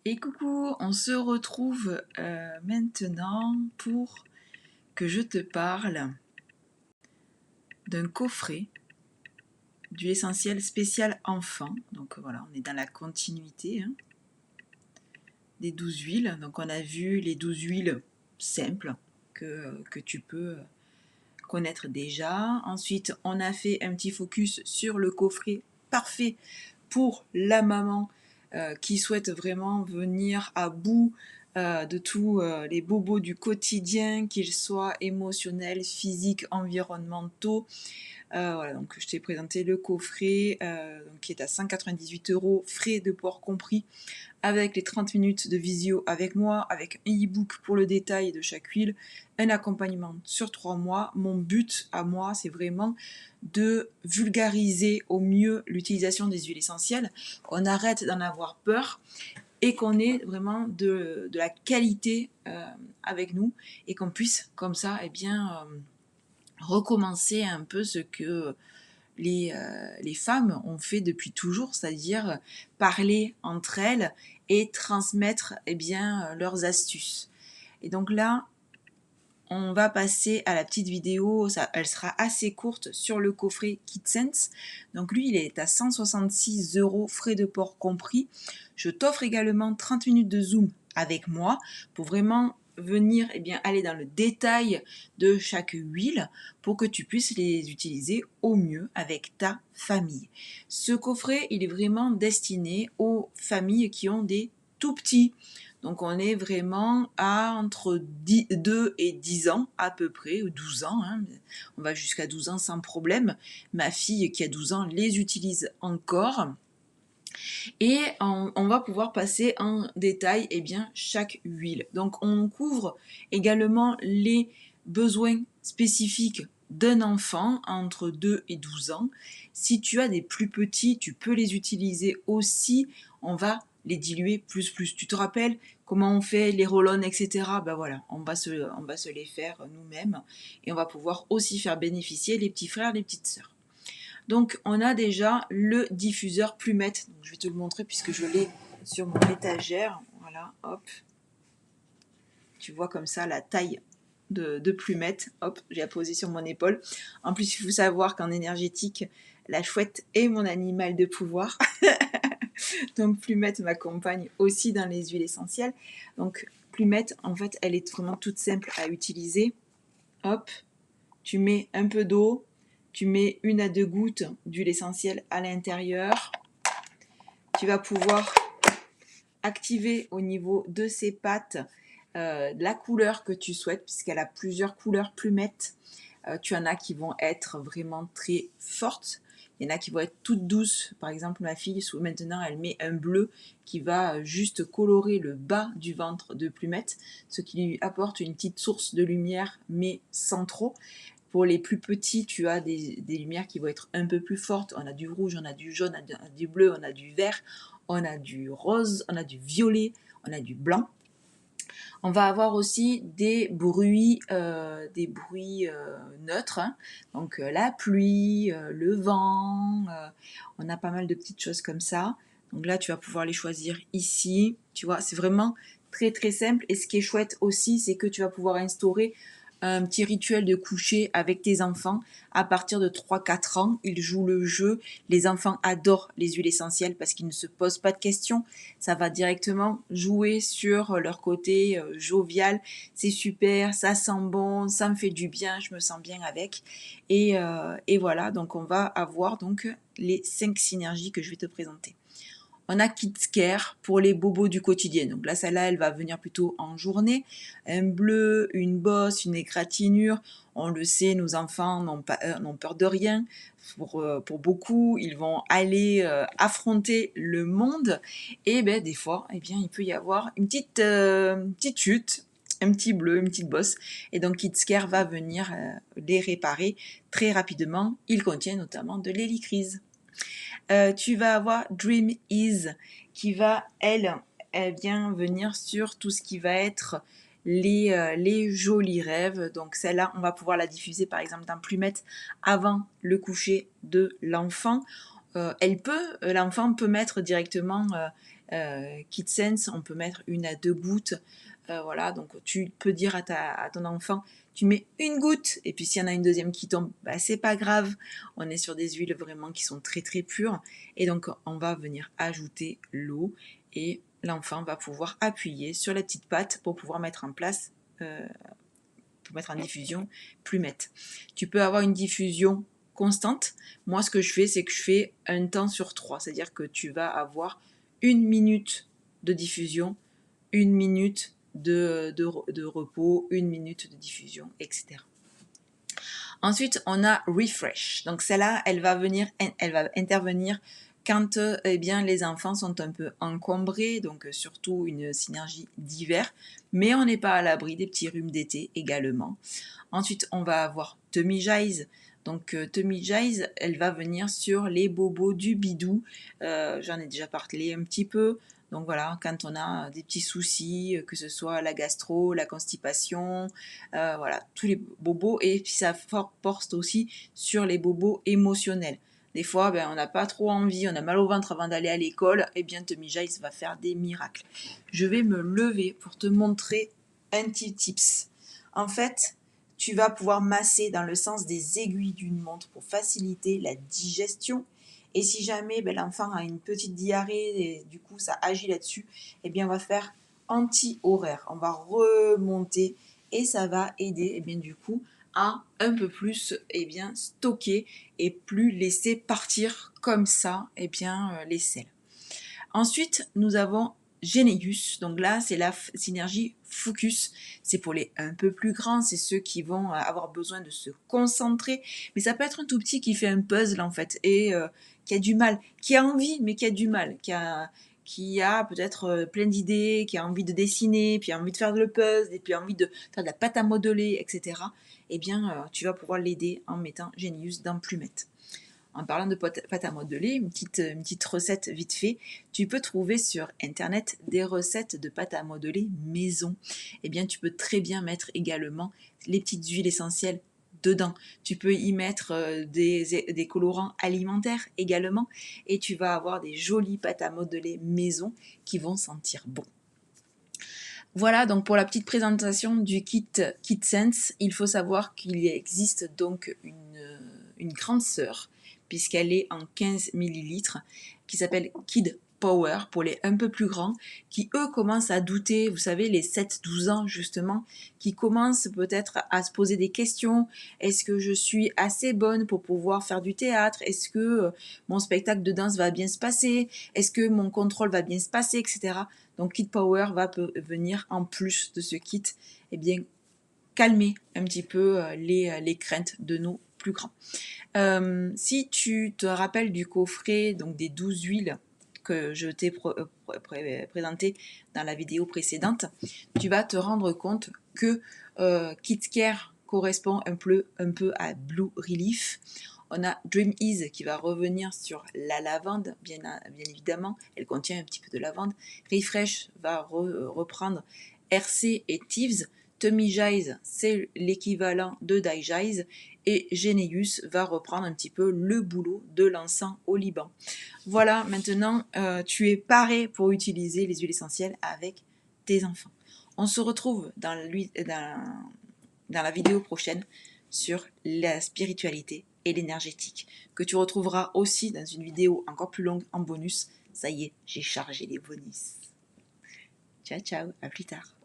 Et coucou, on se retrouve maintenant pour que je te parle d'un coffret d'huile essentielle spéciale enfant. Donc voilà, on est dans la continuité des 12 huiles. Donc on a vu les 12 huiles simples que tu peux connaître déjà. Ensuite, on a fait un petit focus sur le coffret parfait pour la maman qui souhaite vraiment venir à bout de tous les bobos du quotidien, qu'ils soient émotionnels, physiques, environnementaux. Voilà, donc je t'ai présenté le coffret qui est à 198 €, frais de port compris, avec les 30 minutes de visio avec moi, avec un e-book pour le détail de chaque huile, un accompagnement sur 3 mois. Mon but à moi, c'est vraiment de vulgariser au mieux l'utilisation des huiles essentielles. On arrête d'en avoir peur et qu'on ait vraiment de la qualité avec nous et qu'on puisse comme ça recommencer un peu ce que les femmes ont fait depuis toujours, c'est-à-dire parler entre elles et transmettre leurs astuces. Et donc là, on va passer à la petite vidéo, elle sera assez courte, sur le coffret KidSense. Donc lui, il est à 166 €, frais de port compris. Je t'offre également 30 minutes de Zoom avec moi pour vraiment venir aller dans le détail de chaque huile pour que tu puisses les utiliser au mieux avec ta famille. Ce coffret, il est vraiment destiné aux familles qui ont des tout petits. Donc on est vraiment à entre 2 et 10 ans à peu près, ou 12 ans. On va jusqu'à 12 ans sans problème. Ma fille qui a 12 ans les utilise encore. Et on va pouvoir passer en détail chaque huile. Donc on couvre également les besoins spécifiques d'un enfant entre 2 et 12 ans. Si tu as des plus petits, tu peux les utiliser aussi. On va les diluer plus. Tu te rappelles comment on fait les roll-on, etc. Ben voilà, on va se les faire nous-mêmes. Et on va pouvoir aussi faire bénéficier les petits frères, les petites sœurs. Donc on a déjà le diffuseur Plumette. Donc, je vais te le montrer puisque je l'ai sur mon étagère. Voilà, hop. Tu vois comme ça la taille de Plumette. Hop, j'ai apposé sur mon épaule. En plus, il faut savoir qu'en énergétique, la chouette est mon animal de pouvoir. Donc Plumette m'accompagne aussi dans les huiles essentielles. Donc Plumette, en fait, elle est vraiment toute simple à utiliser. Hop, tu mets un peu d'eau, tu mets 1 à 2 gouttes d'huile essentielle à l'intérieur. Tu vas pouvoir activer au niveau de ses pattes la couleur que tu souhaites, puisqu'elle a plusieurs couleurs Plumette. Tu en as qui vont être vraiment très fortes. Il y en a qui vont être toutes douces. Par exemple, ma fille, maintenant, elle met un bleu qui va juste colorer le bas du ventre de Plumette, ce qui lui apporte une petite source de lumière, mais sans trop. Pour les plus petits, tu as des lumières qui vont être un peu plus fortes. On a du rouge, on a du jaune, on a du bleu, on a du vert, on a du rose, on a du violet, on a du blanc. On va avoir aussi des bruits neutres, donc la pluie, le vent, on a pas mal de petites choses comme ça. Donc là, tu vas pouvoir les choisir ici. Tu vois, c'est vraiment très très simple. Et ce qui est chouette aussi, c'est que tu vas pouvoir instaurer un petit rituel de coucher avec tes enfants. À partir de 3-4 ans, ils jouent le jeu. Les enfants adorent les huiles essentielles parce qu'ils ne se posent pas de questions. Ça va directement jouer sur leur côté jovial. C'est super, ça sent bon, ça me fait du bien, je me sens bien avec. Et voilà, donc on va avoir donc les 5 synergies que je vais te présenter. On a Kids Care pour les bobos du quotidien. Donc là, celle-là, elle va venir plutôt en journée. Un bleu, une bosse, une égratignure. On le sait, nos enfants n'ont peur de rien. Pour beaucoup, ils vont aller affronter le monde. Et des fois, il peut y avoir une petite chute, un petit bleu, une petite bosse. Et donc, Kids Care va venir les réparer très rapidement. Il contient notamment de l'hélicryse. Tu vas avoir Dream Is qui va, elle vient venir sur tout ce qui va être les jolis rêves. Donc celle-là, on va pouvoir la diffuser par exemple dans Plumette avant le coucher de l'enfant. L'enfant peut mettre directement KidSense, on peut mettre 1 à 2 gouttes. Voilà, donc tu peux dire à ton enfant, tu mets 1 goutte, et puis s'il y en a une deuxième qui tombe, bah, c'est pas grave. On est sur des huiles vraiment qui sont très très pures. Et donc on va venir ajouter l'eau et l'enfant va pouvoir appuyer sur la petite patte pour pouvoir mettre en place, pour mettre en diffusion Plumette. Tu peux avoir une diffusion constante. Moi, ce que je fais, c'est que je fais un temps sur 3, c'est-à-dire que tu vas avoir 1 minute de diffusion, 1 minute de repos, 1 minute de diffusion, etc. Ensuite, on a Refresh. Donc celle-là, elle va intervenir quand eh bien, les enfants sont un peu encombrés, donc surtout une synergie d'hiver, mais on n'est pas à l'abri des petits rhumes d'été également. Ensuite, on va avoir Tummy Jize. Donc Tummy Jize, elle va venir sur les bobos du bidou. J'en ai déjà parlé un petit peu. Donc voilà, quand on a des petits soucis, que ce soit la gastro, la constipation, voilà, tous les bobos. Et puis ça porte aussi sur les bobos émotionnels. Des fois, ben, on n'a pas trop envie, on a mal au ventre avant d'aller à l'école, et bien Tummy Jize va faire des miracles. Je vais me lever pour te montrer un petit tips. En fait, tu vas pouvoir masser dans le sens des aiguilles d'une montre pour faciliter la digestion. Et si jamais l'enfant a une petite diarrhée et du coup ça agit là-dessus, eh bien on va faire anti-horaire. On va remonter et ça va aider du coup à un peu plus stocker et plus laisser partir comme ça les selles. Ensuite, nous avons Geneus, donc là c'est la synergie Focus, c'est pour les un peu plus grands, c'est ceux qui vont avoir besoin de se concentrer, mais ça peut être un tout petit qui fait un puzzle en fait, et qui a du mal, qui a envie mais qui a du mal, qui a peut-être plein d'idées, qui a envie de dessiner, puis a envie de faire le puzzle, et puis a envie de faire de la pâte à modeler, etc. Eh bien, tu vas pouvoir l'aider en mettant Geneus dans Plumette. En parlant de pâte à modeler, une petite recette vite fait, tu peux trouver sur internet des recettes de pâte à modeler maison. Eh bien, tu peux très bien mettre également les petites huiles essentielles dedans. Tu peux y mettre des colorants alimentaires également, et tu vas avoir des jolies pâtes à modeler maison qui vont sentir bon. Voilà donc pour la petite présentation du kit KidSense. Il faut savoir qu'il existe donc une grande sœur, puisqu'elle est en 15 ml, qui s'appelle Kid Power pour les un peu plus grands, qui eux commencent à douter, vous savez, les 7-12 ans justement, qui commencent peut-être à se poser des questions. Est-ce que je suis assez bonne pour pouvoir faire du théâtre? Est-ce que mon spectacle de danse va bien se passer? Est-ce que mon contrôle va bien se passer, etc. Donc Kid Power va venir en plus de ce kit, calmer un petit peu les craintes de nos plus grands. Si tu te rappelles du coffret, donc des 12 huiles que je t'ai présenté dans la vidéo précédente, tu vas te rendre compte que KidCare correspond un peu à Blue Relief. On a Dream Ease qui va revenir sur la lavande, bien évidemment, elle contient un petit peu de lavande. Refresh va reprendre RC et Thieves. Tummy Jize, c'est l'équivalent de Dijize, et Geneus va reprendre un petit peu le boulot de l'encens au Liban. Voilà, maintenant tu es paré pour utiliser les huiles essentielles avec tes enfants. On se retrouve dans la vidéo prochaine sur la spiritualité et l'énergétique, que tu retrouveras aussi dans une vidéo encore plus longue en bonus. Ça y est, j'ai chargé les bonus. Ciao, ciao, à plus tard.